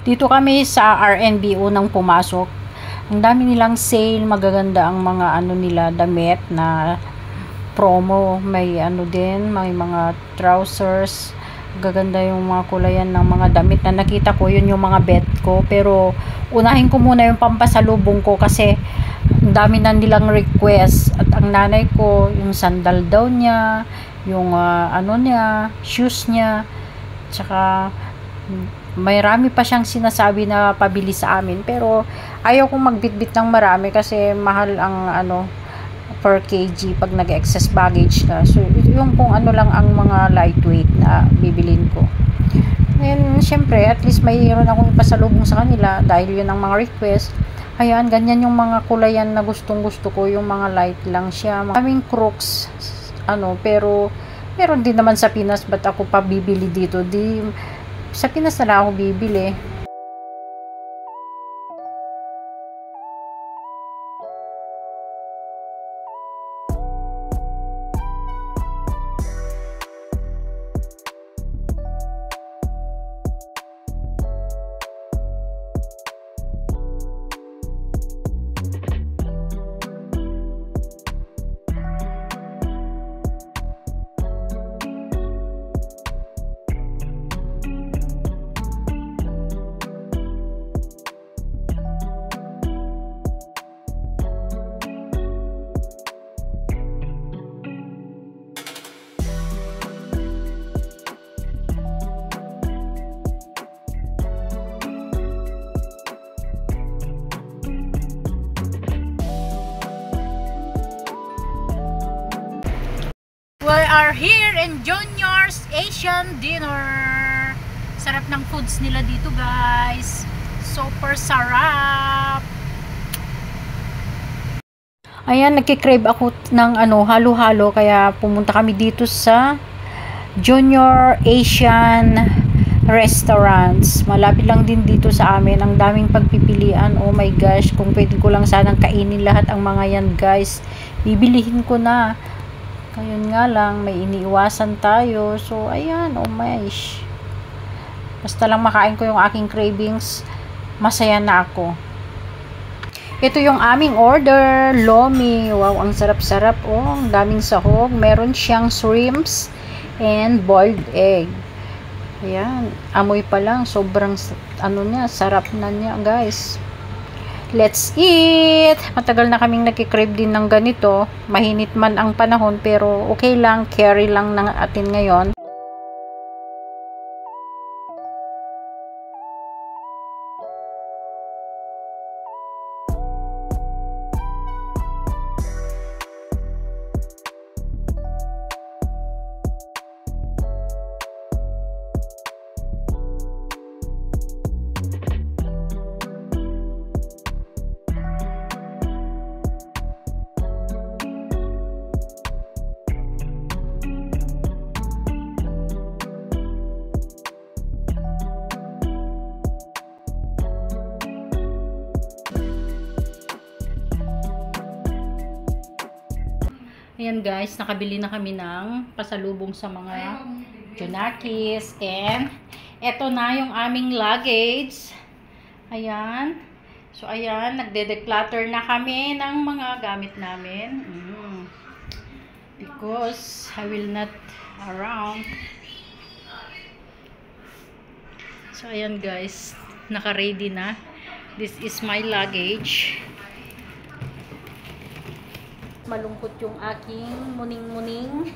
Dito kami sa RNB unang pumasok. Ang dami nilang sale, magaganda ang mga ano nila, damit na promo. May ano din, may mga trousers. Gaganda yung mga kulayan ng mga damit na nakita ko. Yun yung mga bet ko. Pero unahin ko muna yung pampasalubong ko kasi ang dami na nilang request. At ang nanay ko, yung sandal daw niya, yung ano niya, shoes niya, tsaka may rami pa siyang sinasabi na pabili sa amin, pero ayaw kong magbitbit ng marami kasi mahal ang ano per kg pag nag-excess baggage ka. So yung kung ano lang ang mga lightweight na bibilin ko. And syempre at least mayroon akong ipasalubong sa kanila dahil yun ang mga request. Ayan, ganyan yung mga kulayan na gustong gusto ko, yung mga light lang siya. Maraming crooks ano, pero meron din naman sa Pinas. Ba't ako pa bibili dito? Di sa Pinas na lang ako bibili. We are here in Junior's Asian Dinner. Sarap ng foods nila dito, guys. Super sarap. Ayan, nagkikrave ako ng ano, halo-halo, kaya pumunta kami dito sa Junior Asian Restaurants. Malapit lang din dito sa amin. Ang daming pagpipilian. Oh my gosh, kung pwede ko lang sanang kainin lahat ang mga yan, guys, bibilihin ko na. Ayun nga lang, may iniiwasan tayo. So, ayan, oh my gosh. Basta lang makain ko yung aking cravings, masaya na ako. Ito yung aming order, lomi. Wow, ang sarap-sarap. Oh, ang daming sahog. Meron siyang shrimps and boiled egg. Ayan, amoy pa lang. Sobrang, ano niya, sarap na niya, guys. Let's eat! Matagal na kaming nakikrave din ng ganito. Mahinit man ang panahon, pero okay lang. Carry lang ng atin ngayon. Ayan guys, nakabili na kami ng pasalubong sa mga Junakis. And eto na yung aming luggage. Ayan. So ayan, nagde-declutter na kami ng mga gamit namin. Because I will not around. So ayan guys, naka-ready na. This is my luggage. Malungkot yung aking muning-muning.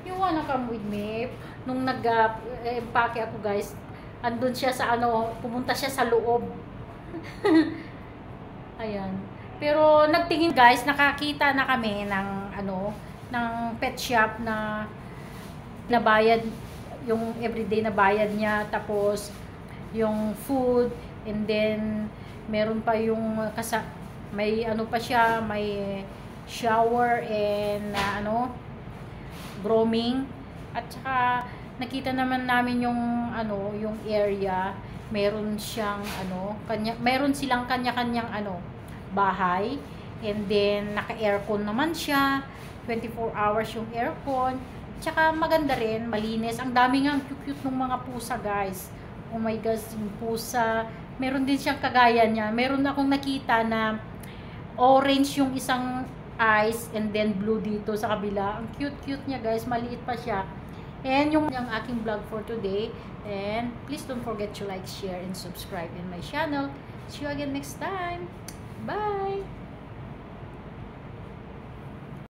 You wanna come with me? Nung nag-empake ako guys, andun siya sa ano, pumunta siya sa loob. Ayan. Pero nagtingin guys, nakakita na kami ng ano, ng pet shop na nabayad, yung everyday na bayad niya, tapos yung food, and then meron pa yung may ano pa siya, may shower and ano, grooming. At saka nakita naman namin yung ano, yung area, meron siyang ano, meron silang kanya-kanyang ano, bahay, and then naka-aircon naman siya, 24 hours yung aircon. Tsaka maganda rin, malinis. Ang dami nga cute ng mga pusa guys. Oh my gosh, yung pusa. Meron din siyang kagaya niya. Meron akong nakita na orange yung isang eyes and then blue dito sa kabila. Ang cute-cute niya guys. Maliit pa siya. And yung aking vlog for today. And please don't forget to like, share, and subscribe in my channel. See you again next time. Bye!